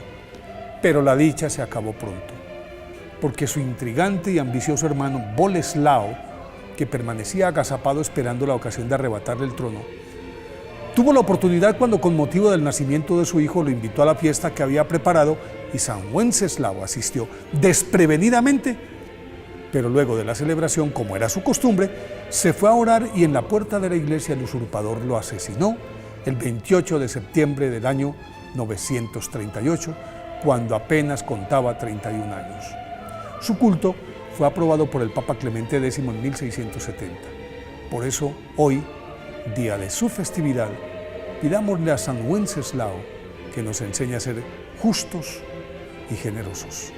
S12: Pero la dicha se acabó pronto, porque su intrigante y ambicioso hermano Boleslao, que permanecía agazapado esperando la ocasión de arrebatarle el trono, tuvo la oportunidad cuando, con motivo del nacimiento de su hijo, lo invitó a la fiesta que había preparado, y San Wenceslao asistió desprevenidamente, pero luego de la celebración, como era su costumbre, se fue a orar y en la puerta de la iglesia el usurpador lo asesinó el 28 de septiembre del año 938, cuando apenas contaba 31 años. Su culto fue aprobado por el Papa Clemente X en 1670. Por eso, hoy, día de su festividad, pidámosle a San Wenceslao que nos enseñe a ser justos y generosos.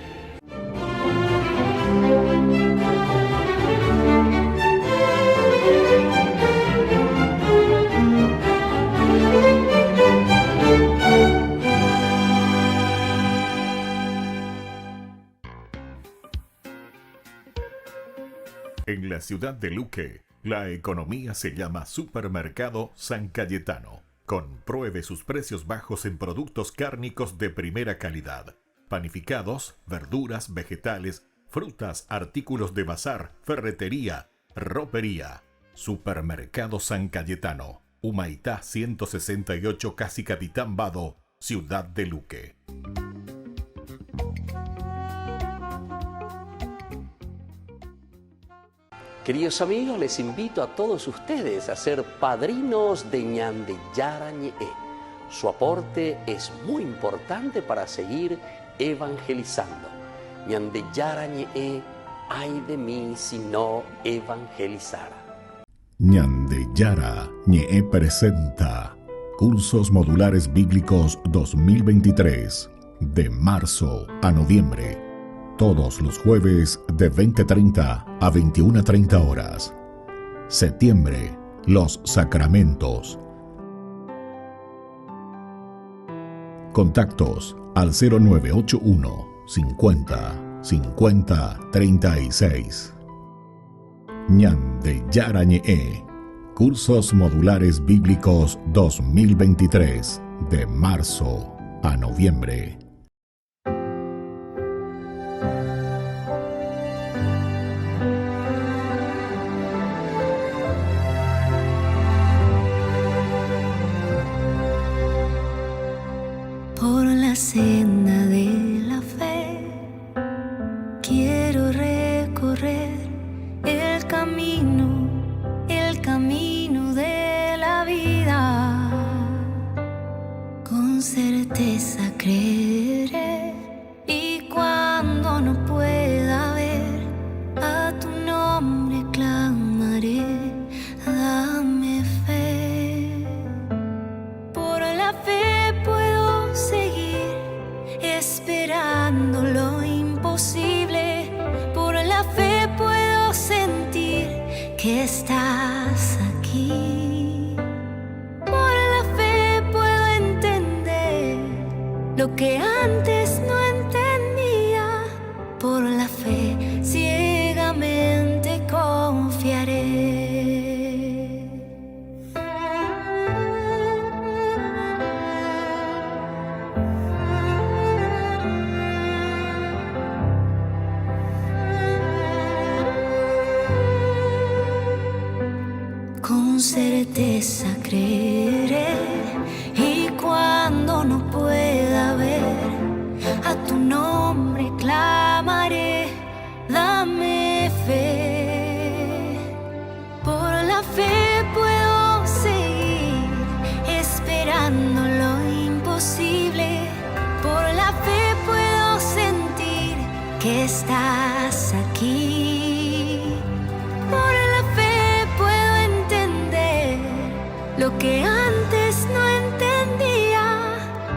S4: En la ciudad de Luque, la economía se llama Supermercado San Cayetano. Compruebe sus precios bajos en productos cárnicos de primera calidad. Panificados, verduras, vegetales, frutas, artículos de bazar, ferretería, ropería. Supermercado San Cayetano, Humaitá 168, Casi Capitán Vado, ciudad de Luque.
S11: Queridos amigos, les invito a todos ustedes a ser padrinos de Ñandeyara Ñe'e. Su aporte es muy importante para seguir evangelizando. Ñandeyara Ñe'e, ay de mí si no evangelizara.
S4: Ñandeyara Ñe'e presenta Cursos Modulares Bíblicos 2023, de marzo a noviembre. Todos los jueves de 20:30 a 21:30 horas. Septiembre, los sacramentos. Contactos al 0981 50 50 36. Ñandeyara Ñe'e, Cursos Modulares Bíblicos 2023, de marzo a noviembre.
S5: Por la senda de la fe quiero recorrer el camino de la vida. Con certeza creeré, y cuando no pueda ver a tu nombre clamaré, dame fe. Por la fe puedo seguir esperando lo imposible. Por la fe puedo sentir que estás aquí. Por la fe puedo entender lo que antes no entendía. Por la fe ciegamente confiaré. certeza creeré, y cuando no pueda ver, a tu nombre clamaré. Dame fe, por la fe puedo seguir esperando lo imposible. Por la fe puedo sentir que estás aquí. Por la fe puedo entender lo que antes no entendía.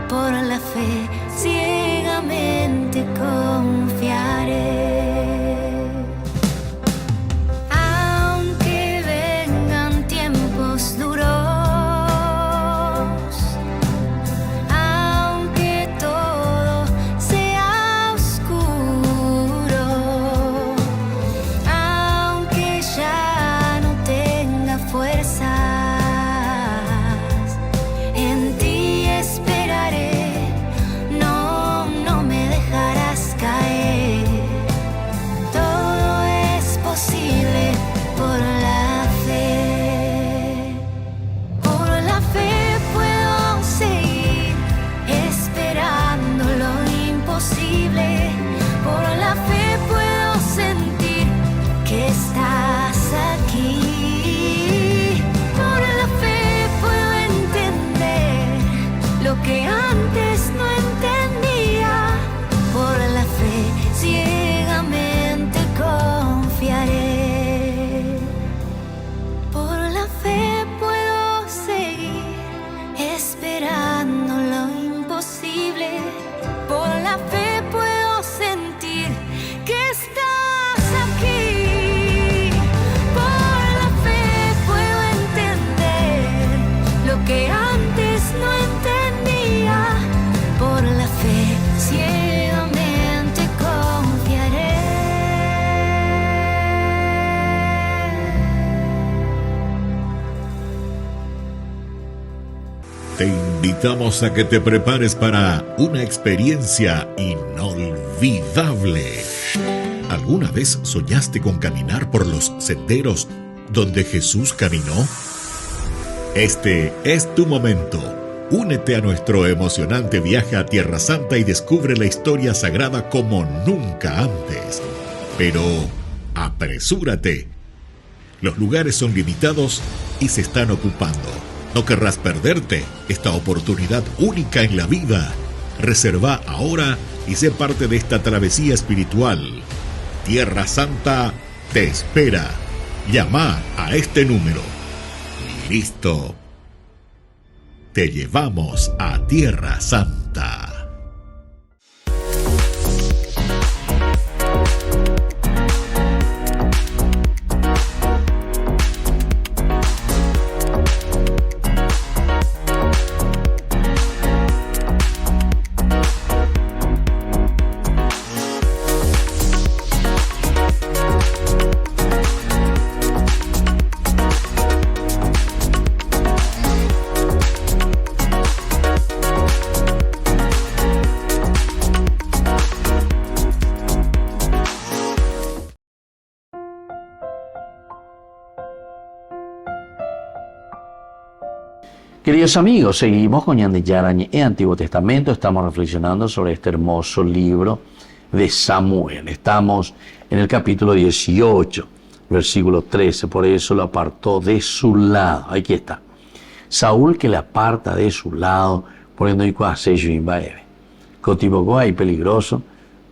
S5: Por la fe ciegamente confiaré. Aunque vengan tiempos duros, aunque todo sea oscuro, aunque ya no tenga fuerzas, en ti esperaré. No me dejarás caer. Todo es posible por la fe. Por la fe puedo seguir esperando lo imposible. Por la fe puedo sentir que estás aquí. Por la fe puedo entender lo que antes no entendía. Por la fe ciegamente confiaré. Por la fe puedo seguir esperando lo imposible. Por la fe puedo sentir que estás aquí. Por la fe puedo entender lo que antes no entendía. Por la fe ciegamente confiaré.
S4: Te invitamos a que te prepares para una experiencia inolvidable. ¿Alguna vez soñaste con caminar por los senderos donde Jesús caminó? Este es tu momento. Únete a nuestro emocionante viaje a Tierra Santa y descubre la historia sagrada como nunca antes. Pero apresúrate. Los lugares son limitados y se están ocupando. No querrás perderte esta oportunidad única en la vida. Reserva ahora y sé parte de esta travesía espiritual. Tierra Santa te espera. Llama a este número. Listo. Te llevamos a Tierra Santa.
S3: Queridos amigos, seguimos con Ñande Yarañe en Antiguo Testamento. Estamos reflexionando sobre este hermoso libro de Samuel. Estamos en el capítulo 18, versículo 13. Por eso lo apartó de su lado. Aquí está. Saúl que le aparta de su lado, poniendo y cuasello imbaebe. Cotibocó ahí peligroso,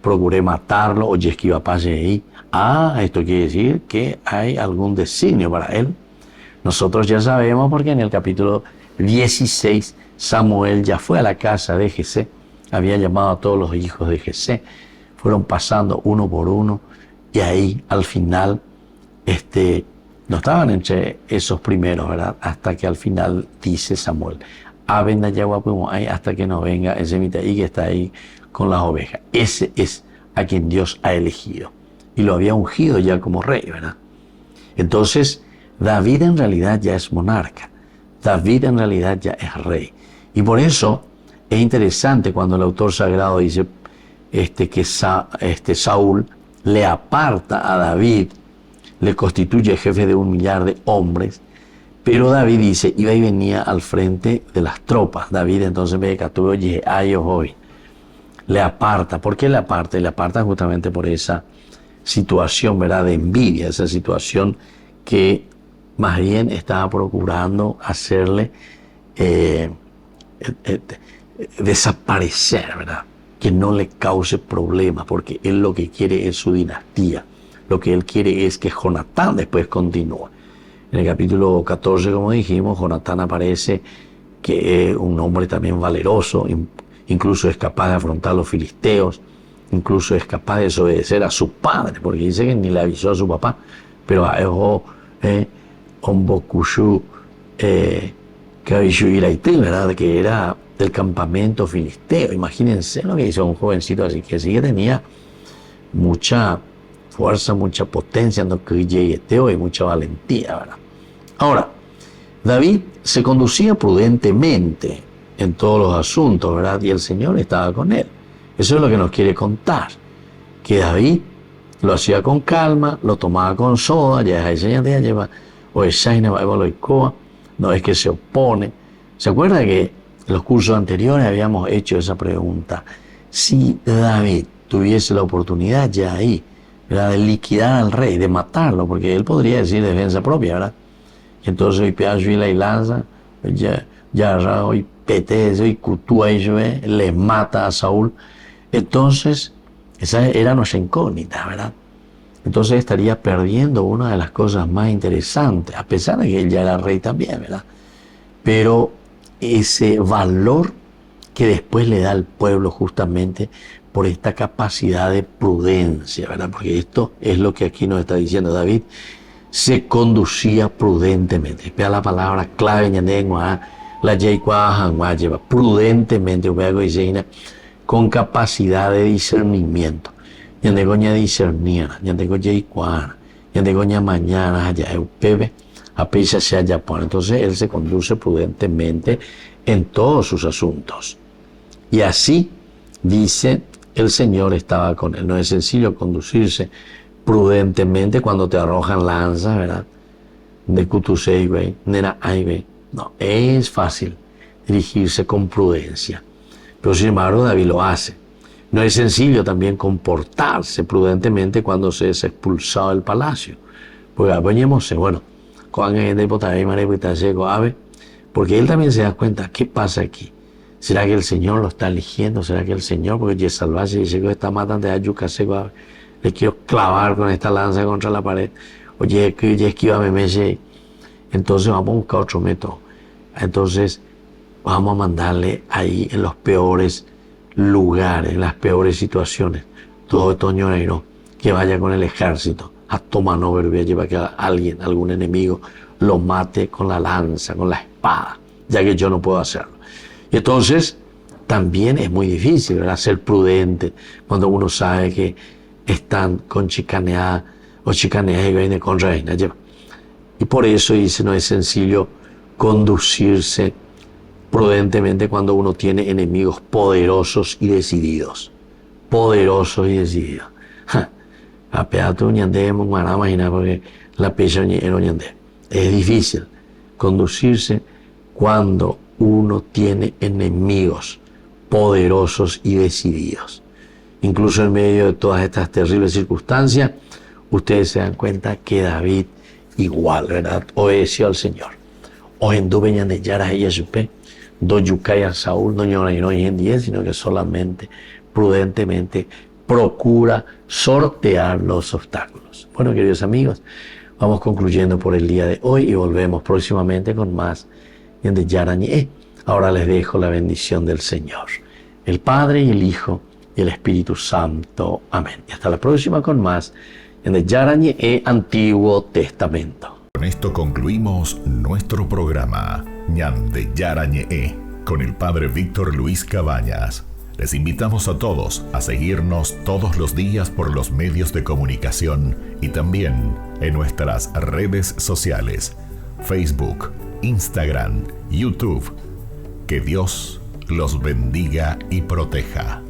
S3: procuré matarlo, oye esquiva pase ahí. Esto quiere decir que hay algún designio para él. Nosotros ya sabemos porque en el capítulo 16, Samuel ya fue a la casa de Jesé, había llamado a todos los hijos de Jesé, fueron pasando uno por uno y ahí al final no estaban entre esos primeros, ¿verdad? Hasta que al final dice Samuel, hasta que no venga ese mitaí que está ahí con las ovejas. Ese es a quien Dios ha elegido y lo había ungido ya como rey, ¿verdad? Entonces, David en realidad ya es monarca. David en realidad ya es rey. Y por eso es interesante cuando el autor sagrado dice que Saúl le aparta a David, le constituye jefe de 1 millar de hombres, Pero David dice, iba y venía al frente de las tropas. David entonces me dice, oye, hoy le aparta. ¿Por qué le aparta? Le aparta justamente por esa situación, ¿verdad?, de envidia, esa situación que más bien estaba procurando hacerle desaparecer, ¿verdad?, que no le cause problemas, porque él lo que quiere es su dinastía. Lo que él quiere es que Jonatán después continúe. En el capítulo 14, como dijimos, Jonatán aparece que es un hombre también valeroso, incluso es capaz de afrontar a los filisteos, incluso es capaz de desobedecer a su padre, porque dice que ni le avisó a su papá, pero a Ejo, Ombokushu, ¿verdad?, que era del campamento filisteo. Imagínense lo que hizo un jovencito así, que sí que tenía mucha fuerza, mucha potencia, y mucha valentía, ¿verdad? Ahora, David se conducía prudentemente en todos los asuntos, ¿verdad? Y el Señor estaba con él. Eso es lo que nos quiere contar, que David lo hacía con calma, lo tomaba con soda, no es que se opone. ¿Se acuerda que en los cursos anteriores habíamos hecho esa pregunta? Si David tuviese la oportunidad ya ahí, ¿verdad?, de liquidar al rey, de matarlo, porque él podría decir defensa propia, ¿verdad? Y entonces hoy pedazo y la lanza, ya hoy pete eso y cutúa y le mata a Saúl. Entonces, esa era nuestra incógnita, ¿verdad? Entonces estaría perdiendo una de las cosas más interesantes, a pesar de que él ya era rey también, ¿verdad? Pero ese valor que después le da al pueblo justamente por esta capacidad de prudencia, ¿verdad? Porque esto es lo que aquí nos está diciendo David, se conducía prudentemente. Vea la palabra clave en la lleva prudentemente, con capacidad de discernimiento. Yandegoña discernir, yandegoña mañana allá eupebe, apenas se haya pone. Entonces él se conduce prudentemente en todos sus asuntos. Y así dice, el Señor estaba con él. No es sencillo conducirse prudentemente cuando te arrojan lanzas, ¿verdad? De Kutusei, güey, Nera Ai, no, es fácil dirigirse con prudencia. Pero sin embargo, David lo hace. No es sencillo también comportarse prudentemente cuando se es expulsado del palacio. Porque apoyémosle, bueno, porque él también se da cuenta, ¿qué pasa aquí? ¿Será que el Señor lo está eligiendo? ¿Será que el Señor, porque ya salvaje dice que está matando a Ayuka, le quiero clavar con esta lanza contra la pared? Oye, que ya esquívame, entonces vamos a buscar otro método. Entonces vamos a mandarle ahí en los peores lugares, en las peores situaciones, todo esto ñoreiro, que vaya con el ejército a tomar lleva que alguien, algún enemigo, lo mate con la lanza, con la espada, ya que yo no puedo hacerlo. Y entonces también es muy difícil, ¿verdad?, ser prudente cuando uno sabe que están con chicaneada o chicaneada y viene con reina. Y por eso dice, no es sencillo conducirse prudentemente cuando uno tiene enemigos poderosos y decididos. Poderosos y decididos. Porque la pecha es difícil conducirse cuando uno tiene enemigos poderosos y decididos. Incluso en medio de todas estas terribles circunstancias, ustedes se dan cuenta que David igual, ¿verdad?, obedeció al Señor. O en Dubeñan de Yara y Supe, do Yucay a Saúl, no en 10, sino que solamente, prudentemente, procura sortear los obstáculos. Bueno, queridos amigos, vamos concluyendo por el día de hoy y volvemos próximamente con más de Yarañé. Ahora les dejo la bendición del Señor, el Padre y el Hijo y el Espíritu Santo. Amén. Y hasta la próxima con más de Yarañé, Antiguo Testamento.
S4: Con esto concluimos nuestro programa Ñande Yarañé con el Padre Víctor Luis Cabañas. Les invitamos a todos a seguirnos todos los días por los medios de comunicación y también en nuestras redes sociales, Facebook, Instagram, YouTube. Que Dios los bendiga y proteja.